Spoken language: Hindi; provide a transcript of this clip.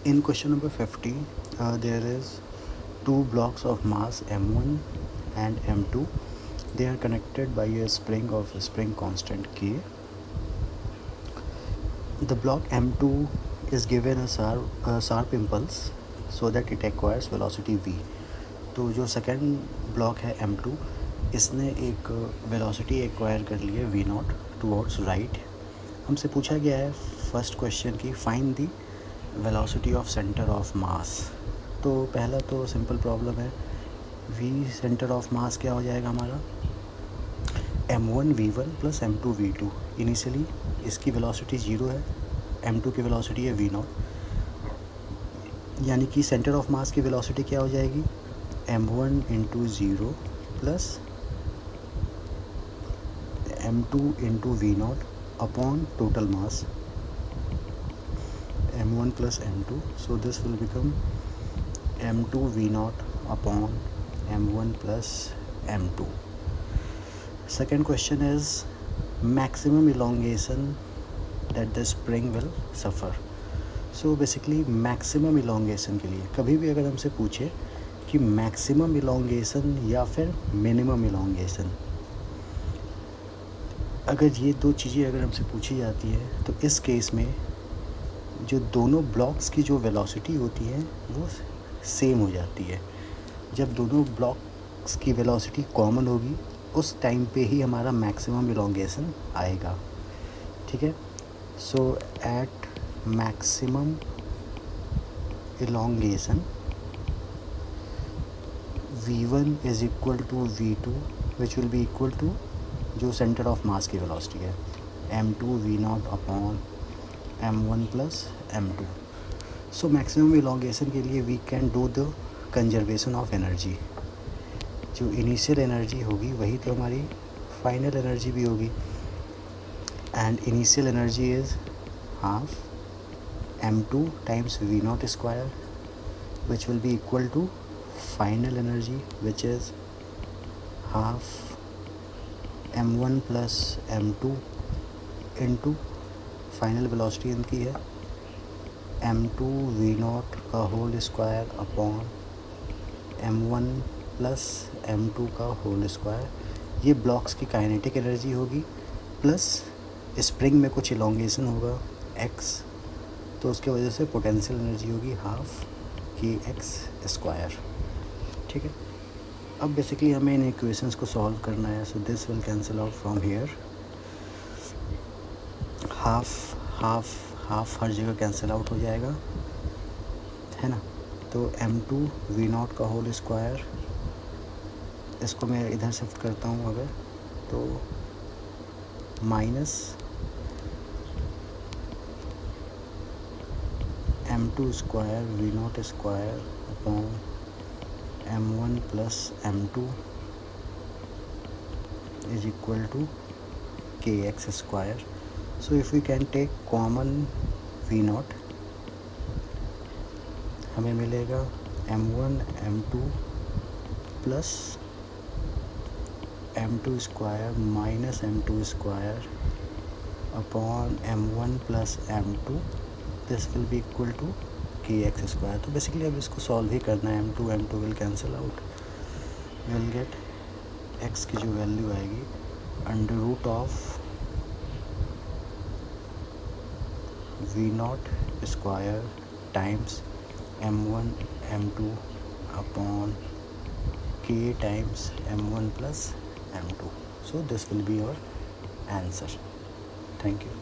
In question number 50, there is two blocks of mass m1 and m2. They are connected by a spring of a spring constant k. The block m2 is given a sharp impulse so that it acquires velocity v. तो जो सेकेंड ब्लॉक है m2, इसने एक वेलोसिटी एक्वायर कर ली है v नॉट टुवर्ड्स राइट. हमसे पूछा गया है फर्स्ट क्वेश्चन की find the velocity of centre of मास. तो पहला तो सिंपल प्रॉब्लम है, v सेंटर ऑफ मास क्या हो जाएगा हमारा m1 v1 plus m2 v2. Initially इसकी वेलोसिटी 0 है, m2 की वेलोसिटी है v नॉट, यानी कि सेंटर ऑफ मास की वेलोसिटी क्या हो जाएगी m1 into 0 plus m2 into v naught upon total mass m1 plus m2. So this will become m2 v naught upon m1 plus m2. Second question is maximum elongation that the spring will suffer. So basically maximum elongation के लिए कभी भी अगर हमसे पूछे कि maximum elongation या फिर minimum elongation, अगर ये दो चीज़ें अगर हमसे पूछी जाती है तो इस केस में जो दोनों ब्लॉक्स की जो वेलोसिटी होती है वो सेम हो जाती है. जब दोनों ब्लॉक्स की वेलोसिटी कॉमन होगी उस टाइम पे ही हमारा मैक्सिमम इलोंगेशन आएगा. ठीक है. So at maximum elongation v1 is equal to v2 which will be equal to जो सेंटर ऑफ मास की वेलोसिटी है m2 v naught upon m1 plus m2. So maximum elongation के लिए we can do the conservation of energy. जो इनिशियल एनर्जी होगी वही तो हमारी फाइनल एनर्जी भी होगी, and initial energy is half m2 times v naught square which will be equal to final energy which is half m1 plus m2 into final velocity इनकी है m2 v नॉट का whole square upon m1 plus m2 का होल स्क्वायर. ये ब्लॉक्स की काइनेटिक एनर्जी होगी प्लस स्प्रिंग में कुछ इलोंगेशन होगा x, तो उसके वजह से पोटेंशियल एनर्जी होगी हाफ के एक्स स्क्वायर. ठीक है. अब बेसिकली हमें इन इक्वेशंस को सॉल्व करना है. So this will cancel out from here. Half हर जगह कैंसिल आउट हो जाएगा, है ना. तो m2 v नॉट का होल स्क्वायर, इसको मैं इधर शिफ्ट करता हूँ अगर, तो minus m2 square v naught square upon m1 plus m2 is equal to kx square. So if we can take common v naught, हमें मिलेगा m1 m2 plus m2 square minus m2 square upon m1 plus m2. This will be equal to kx square. तो बेसिकली अब इसको सॉल्व ही करना है. m2 will cancel out, will get x की जो वैल्यू आएगी under root of v naught square times m1 m2 अपॉन k times m1 plus m2. So this will be your answer. Thank you.